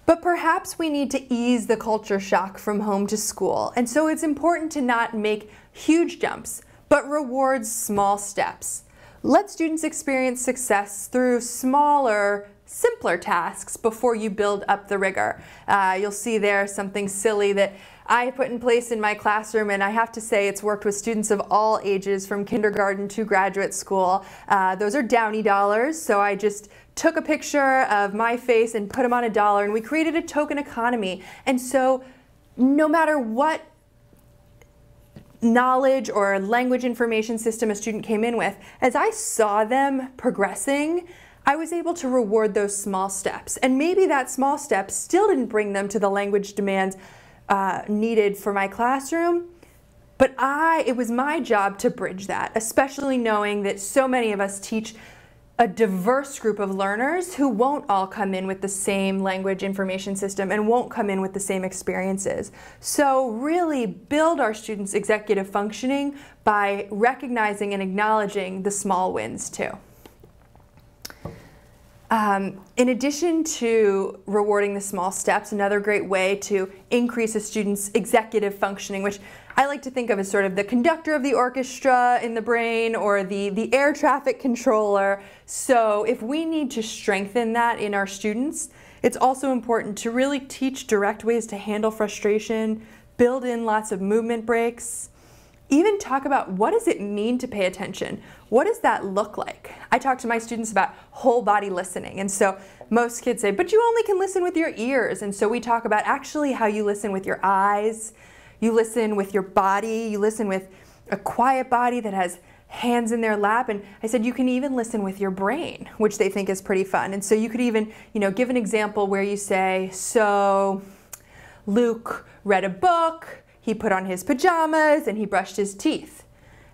But perhaps we need to ease the culture shock from home to school, and so it's important to not make huge jumps, but reward small steps. Let students experience success through smaller, simpler tasks before you build up the rigor. You'll see there something silly that I put in place in my classroom, and I have to say it's worked with students of all ages from kindergarten to graduate school. Those are Downy dollars, so I just took a picture of my face and put them on a dollar, and we created a token economy. And so no matter what knowledge or language information system a student came in with, as I saw them progressing, I was able to reward those small steps. And maybe that small step still didn't bring them to the language demands needed for my classroom, but it was my job to bridge that, especially knowing that so many of us teach a diverse group of learners who won't all come in with the same language information system and won't come in with the same experiences. So really build our students' executive functioning by recognizing and acknowledging the small wins too. In addition to rewarding the small steps, another great way to increase a student's executive functioning, which I like to think of as sort of the conductor of the orchestra in the brain, or the air traffic controller. So if we need to strengthen that in our students, it's also important to really teach direct ways to handle frustration, build in lots of movement breaks, even talk about what does it mean to pay attention? What does that look like? I talk to my students about whole body listening, and so most kids say, but you only can listen with your ears. And so we talk about actually how you listen with your eyes, you listen with your body, you listen with a quiet body that has hands in their lap. And I said you can even listen with your brain, which they think is pretty fun. And so you could even, give an example where you say, so Luke read a book, he put on his pajamas, and he brushed his teeth.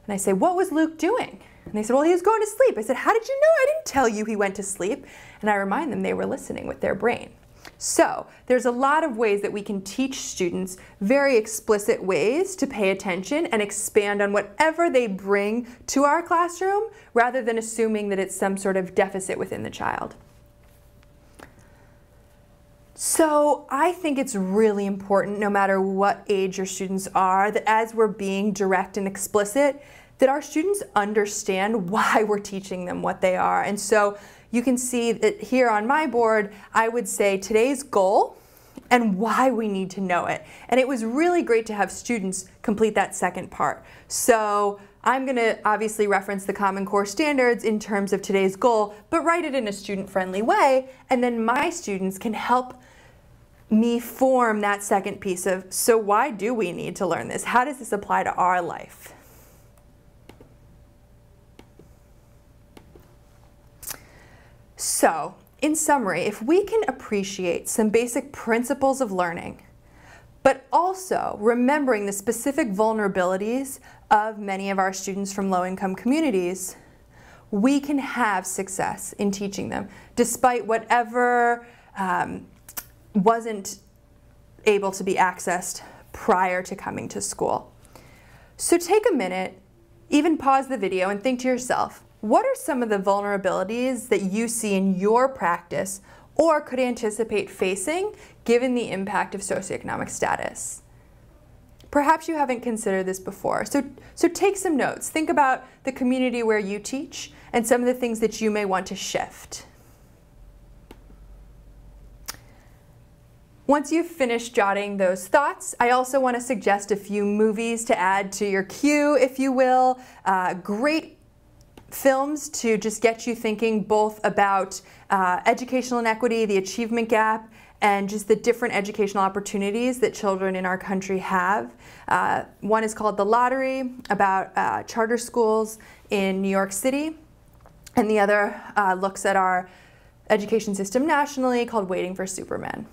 And I say, what was Luke doing? And they said, well, he was going to sleep. I said, how did you know? I didn't tell you he went to sleep. And I remind them they were listening with their brain. So there's a lot of ways that we can teach students very explicit ways to pay attention and expand on whatever they bring to our classroom, rather than assuming that it's some sort of deficit within the child. So I think it's really important, no matter what age your students are, that as we're being direct and explicit, that our students understand why we're teaching them what they are. And so you can see that here on my board, I would say today's goal and why we need to know it. And it was really great to have students complete that second part. So I'm going to obviously reference the Common Core standards in terms of today's goal, but write it in a student-friendly way, and then my students can help me form that second piece of, so why do we need to learn this? How does this apply to our life? So, in summary, if we can appreciate some basic principles of learning, but also remembering the specific vulnerabilities of many of our students from low-income communities, we can have success in teaching them, despite whatever wasn't able to be accessed prior to coming to school. So take a minute, even pause the video and think to yourself, what are some of the vulnerabilities that you see in your practice or could anticipate facing given the impact of socioeconomic status? Perhaps you haven't considered this before, so take some notes. Think about the community where you teach and some of the things that you may want to shift. Once you've finished jotting those thoughts, I also want to suggest a few movies to add to your queue, if you will. Great films to just get you thinking both about educational inequity, the achievement gap, and just the different educational opportunities that children in our country have. One is called The Lottery, about charter schools in New York City, and the other looks at our education system nationally, called Waiting for Superman.